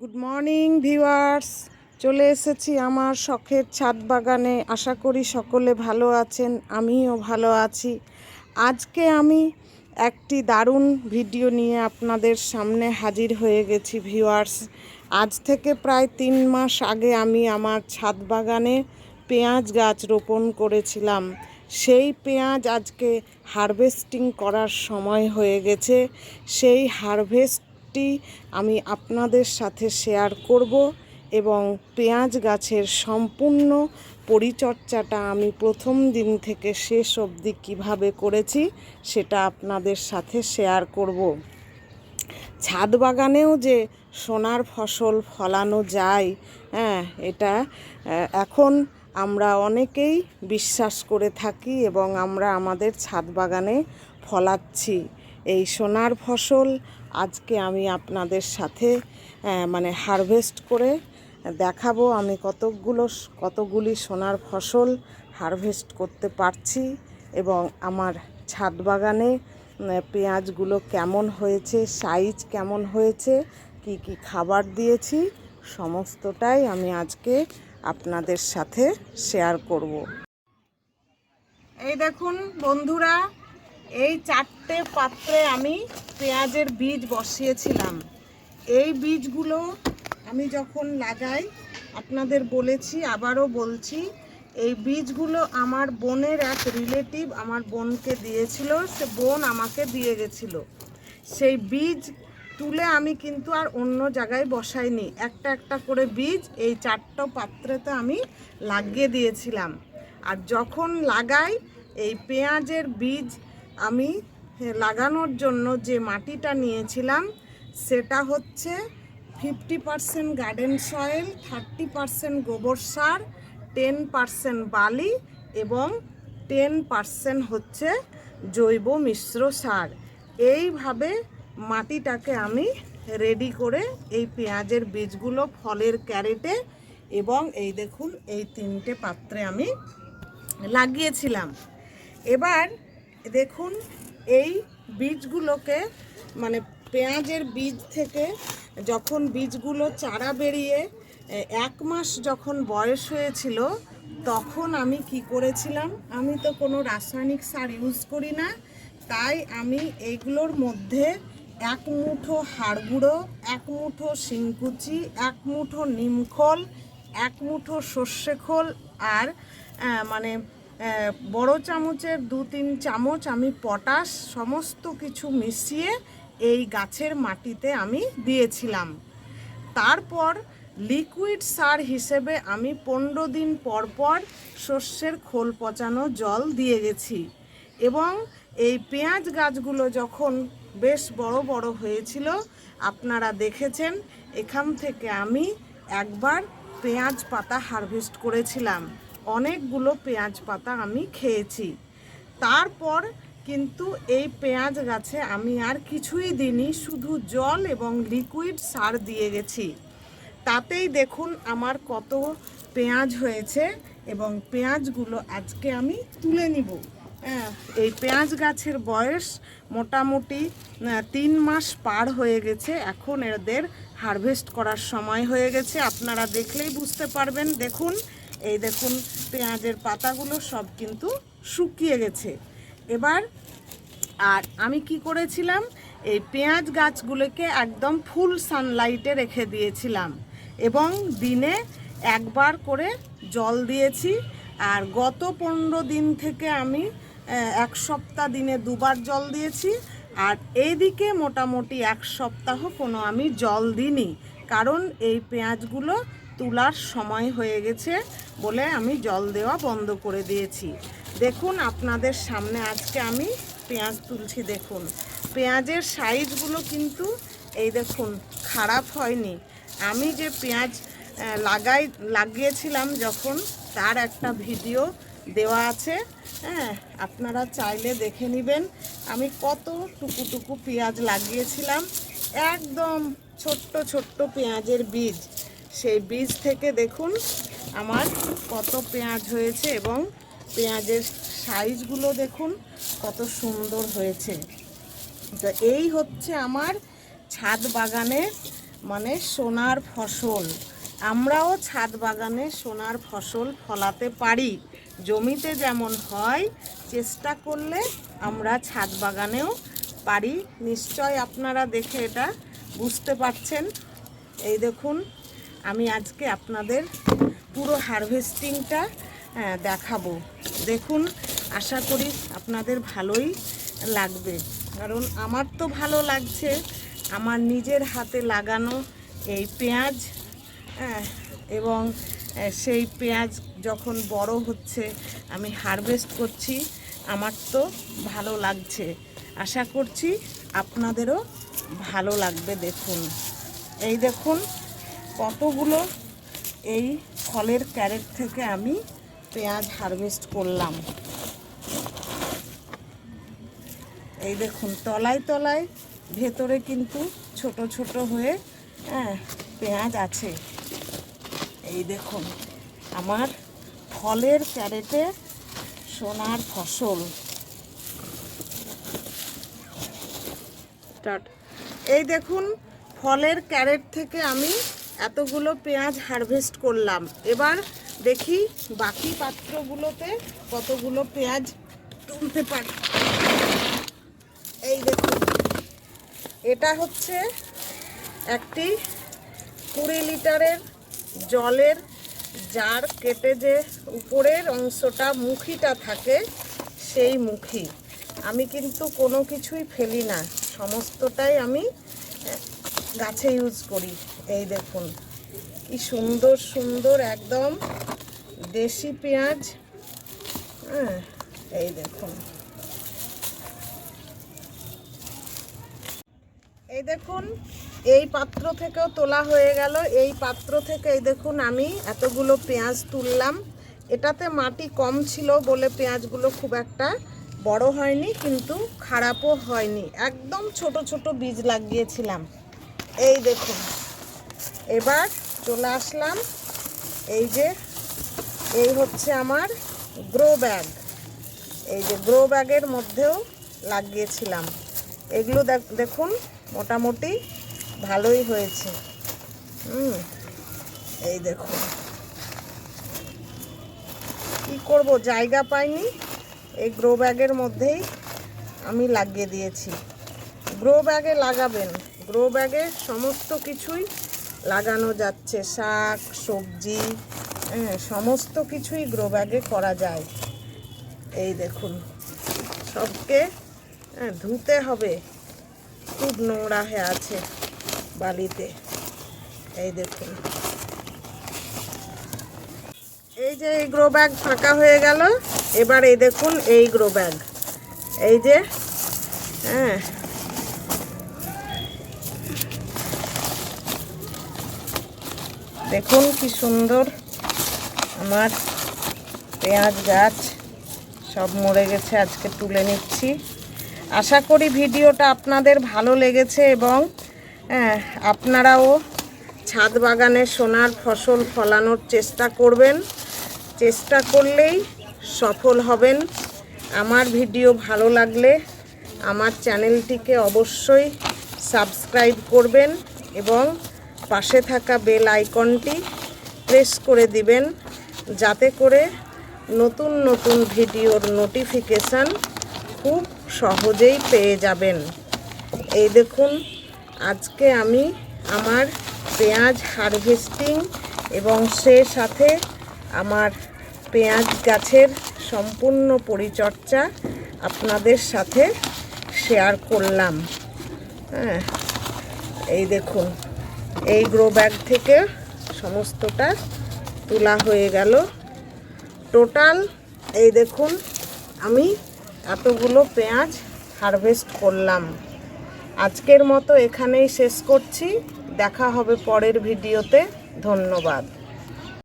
Good morning viewers, চলে এসেছি আমার শখের ছাদ বাগানে। আশা করি সকলে ভালো আছেন, আমিও ভালো আছি। আজকে আমি একটি দারুণ ভিডিও নিয়ে আপনাদের সামনে হাজির হয়ে গেছি ভিউয়ার্স। আজ থেকে প্রায় 3 মাস আগে আমি আমার ছাদ বাগানে পেঁয়াজ গাছ রোপণ করেছিলাম। সেই পেঁয়াজ আজকে হারভেস্টিং করার সময় হয়ে গেছে। সেই হারভেস্টটি আমি আপনাদের সাথে শেয়ার করব এবং পেঁয়াজ গাছের সম্পূর্ণ পরিচর্যাটা আমি প্রথম দিন থেকে শেষ অবধি কীভাবে করেছি সেটা আপনাদের সাথে শেয়ার করব। ছাদ বাগানেও যে সোনার ফসল ফলানো যায়, এটা এখন আমরা অনেকেই বিশ্বাস করে থাকি এবং আমরা আমাদের ছাদ বাগানে ফলাচ্ছি। এই সোনার ফসল আজকে আমি আপনাদের সাথে হারভেস্ট করে দেখাবো আমি কতগুলি সোনার ফসল হারভেস্ট করতে পারছি এবং আমার ছাদ বাগানে পেঁয়াজগুলো কেমন হয়েছে, সাইজ কেমন হয়েছে, কি কি খাবার দিয়েছি, সমস্তটাই আমি আজকে আপনাদের সাথে শেয়ার করব। এই দেখুন বন্ধুরা, এই 4টে পাত্রে আমি পেঁয়াজের বীজ বসিয়েছিলাম। এই বীজগুলো আমি যখন লাগাই, আপনাদের বলেছি, আবারও বলছি, এই বীজগুলো আমার বোনের এক রিলেটিভ আমার বোনকে দিয়েছিল। সে বোন আমাকে দিয়ে গেছিল। সেই বীজ তুলে আমি কিন্তু আর অন্য জায়গায় বসাইনি। একটা একটা করে বীজ এই 4টা পাত্রেতে আমি লাগিয়ে দিয়েছিলাম। আর যখন লাগাই, এই পেঁয়াজের বীজ আমি লাগানোর জন্য যে মাটিটা নিয়েছিলাম সেটা হচ্ছে 50% গার্ডেন সয়েল, 30% গোবর সার, 10% বালি এবং 10% হচ্ছে জৈব মিশ্র সার। এইভাবে মাটিটাকে আমি রেডি করে এই পেঁয়াজের বীজগুলো ফলের ক্যারেটে এবং এই দেখুন এই 3টে পাত্রে আমি লাগিয়েছিলাম। এবার দেখুন এই বীজগুলোকে পেঁয়াজের বীজ থেকে যখন বীজগুলো চারা বেরিয়ে 1 মাস যখন বয়স হয়েছিল, তখন আমি কি করেছিলাম, আমি তো কোনো রাসায়নিক সার ইউজ করি না, তাই আমি এইগুলোর মধ্যে 1 মুঠো হাড় গুঁড়ো, 1 মুঠো শিংকুচি, 1 মুঠো নিমখোল, 1 মুঠো সর্ষে খোল আর বড় চামচের 2-3 চামচ আমি পটাশ সমস্ত কিছু মিশিয়ে এই গাছের মাটিতে আমি দিয়েছিলাম। তারপর লিকুইড সার হিসেবে আমি 15 দিন পর পর সর্ষের খোল পচানো জল দিয়ে গেছি। এবং এই পেঁয়াজ গাছগুলো যখন বেশ বড় বড় হয়েছিল, আপনারা দেখেছেন, এখান থেকে আমি একবার পেঁয়াজ পাতা হারভেস্ট করেছিলাম। অনেকগুলো পেঁয়াজ পাতা আমি খেয়েছি। তারপর কিন্তু এই পেঁয়াজ গাছে আমি আর কিছুই দিইনি, শুধু জল এবং লিকুইড সার দিয়ে গেছি। তাতেই দেখুন আমার কত পেঁয়াজ হয়েছে এবং পেঁয়াজগুলো আজকে আমি তুলে নিব। এই পেঁয়াজ গাছের বয়স মোটামুটি 3 মাস পার হয়ে গেছে। এখন এদের হারভেস্ট করার সময় হয়ে গেছে। আপনারা দেখলেই বুঝতে পারবেন। দেখুন, এই দেখুন পেঁয়াজের পাতাগুলো সব কিন্তু শুকিয়ে গেছে। এবার আর আমি কি করেছিলাম, এই পেঁয়াজ গাছগুলোকে একদম ফুল সানলাইটে রেখে দিয়েছিলাম এবং দিনে একবার করে জল দিয়েছি। আর গত 15 দিন থেকে আমি 1 সপ্তাহ দিনে 2বার জল দিয়েছি। আর এইদিকে মোটামুটি 1 সপ্তাহ কোনো আমি জল দিইনি, কারণ এই পেঁয়াজগুলো তোলার সময় হয়ে গেছে বলে আমি জল দেওয়া বন্ধ করে দিয়েছি। দেখুন আপনাদের সামনে আজকে আমি পেঁয়াজ তুলছি। দেখুন পেঁয়াজের সাইজগুলো কিন্তু এই দেখুন খারাপ হয়নি। আমি যে পেঁয়াজ লাগিয়েছিলাম যখন, তার একটা ভিডিও দেওয়া আছে, আপনারা চাইলে দেখে নেবেন আমি কত টুকু পেঁয়াজ লাগিয়েছিলাম। একদম ছোট্ট ছোট্ট পেঁয়াজের বীজ, সেই বীজ থেকে দেখুন আমার কত পেঁয়াজ হয়েছে এবং পেঁয়াজের সাইজগুলো দেখুন কত সুন্দর হয়েছে। তো এই হচ্ছে আমার ছাদ বাগানের মানে সোনার ফসল। আমরাও ছাদ বাগানে সোনার ফসল ফলাতে পারি। জমিতে যেমন হয়, চেষ্টা করলে আমরা ছাদ বাগানেও পারি। নিশ্চয় আপনারা দেখে এটা বুঝতে পারছেন। এই দেখুন, আমি আজকে আপনাদের পুরো হারভেস্টিংটা দেখাবো। দেখুন, আশা করি আপনাদের ভালোই লাগবে, কারণ আমার তো ভালো লাগছে। আমার নিজের হাতে লাগানো এই পেঁয়াজ, এবং সেই পেঁয়াজ যখন বড় হচ্ছে আমি হারভেস্ট করছি, আমার তো ভালো লাগছে। আশা করছি আপনাদেরও ভালো লাগবে। দেখুন, এই দেখুন কতগুলো এই ফলের ক্যারেট থেকে আমি পেঁয়াজ হারভেস্ট করলাম। এই দেখুন, তলায় তলায় ভেতরে কিন্তু ছোট ছোট হয়ে পেঁয়াজ আছে। এই দেখুন, আমার ফলের ক্যারেটে সোনার ফসল। এই দেখুন, ফলের ক্যারেট থেকে আমি এতগুলো পেঁয়াজ হারভেস্ট করলাম। এবার দেখি বাকি পাত্রগুলোতে কতগুলো পেঁয়াজ তুলতে পারি। এই দেখুন, এটা হচ্ছে একটি 20 লিটারের জলের জার, কেটে যে উপরের অংশটা মুখিটা থাকে সেই মুখি। আমি কিন্তু কোনো কিছুই ফেলি না, সমস্তটাই আমি গাছে ইউজ করি। এই দেখুন কি সুন্দর সুন্দর একদম দেশি পেঁয়াজ। এই দেখুন, এই দেখুন, এই পাত্র থেকেও তোলা হয়ে গেল। এই পাত্র থেকে এই দেখুন আমি এতগুলো পেঁয়াজ তুললাম। এটাতে মাটি কম ছিল বলে পেঁয়াজগুলো খুব একটা বড় হয়নি, কিন্তু খারাপও হয়নি। একদম ছোট ছোট বীজ লাগিয়েছিলাম। এই দেখুন, এবার চলে আসলাম। এই হচ্ছে আমার গ্রো ব্যাগ। এই যে গ্রো ব্যাগের মধ্যেও লাগিয়েছিলাম। এগুলো দেখুন মোটামুটি ভালোই হয়েছে। এই দেখুন, কি করব, জায়গা পাইনি, এই গ্রো ব্যাগের মধ্যেই আমি লাগিয়ে দিয়েছি। গ্রো ব্যাগে লাগাবেন, গ্রো ব্যাগে সমস্ত কিছুই লাগানো যাচ্ছে, শাক সবজি সমস্ত কিছুই গ্রো ব্যাগে করা যায়। এই দেখুন, সবকে ধুতে হবে, খুব নোংরা হয়ে আছে বালিতে। এই দেখুন, এই যে এই গ্রো ব্যাগ ফাঁকা হয়ে গেল। এবার এই দেখুন এই গ্রো ব্যাগ, এই যে দেখুন কি সুন্দর আমার পেঁয়াজ গাছ সব মরে গেছে, আজকে তুলে নিচ্ছি। আশা করি ভিডিওটা আপনাদের ভালো লেগেছে এবং আপনারাও ছাদ বাগানে সোনার ফসল ফলানোর চেষ্টা করবেন। চেষ্টা করলেই সফল হবেন। আমার ভিডিও ভালো লাগলে আমার চ্যানেলটিকে অবশ্যই সাবস্ক্রাইব করবেন এবং পাশে থাকা বেল আইকনটি প্রেস করে দিবেন, যাতে করে নতুন নতুন ভিডিওর নোটিফিকেশান খুব সহজেই পেয়ে যাবেন। এই দেখুন, আজকে আমি আমার পেঁয়াজ হারভেস্টিং এবং সে সাথে আমার পেঁয়াজ গাছের সম্পূর্ণ পরিচর্যা আপনাদের সাথে শেয়ার করলাম। এই দেখুন, এই গ্রো ব্যাগ থেকে সমস্তটা তোলা হয়ে গেল। টোটাল এই দেখুন আমি এতগুলো পেঁয়াজ হারভেস্ট করলাম। আজকের মতো এখানেই শেষ করছি। দেখা হবে পরের ভিডিওতে। ধন্যবাদ।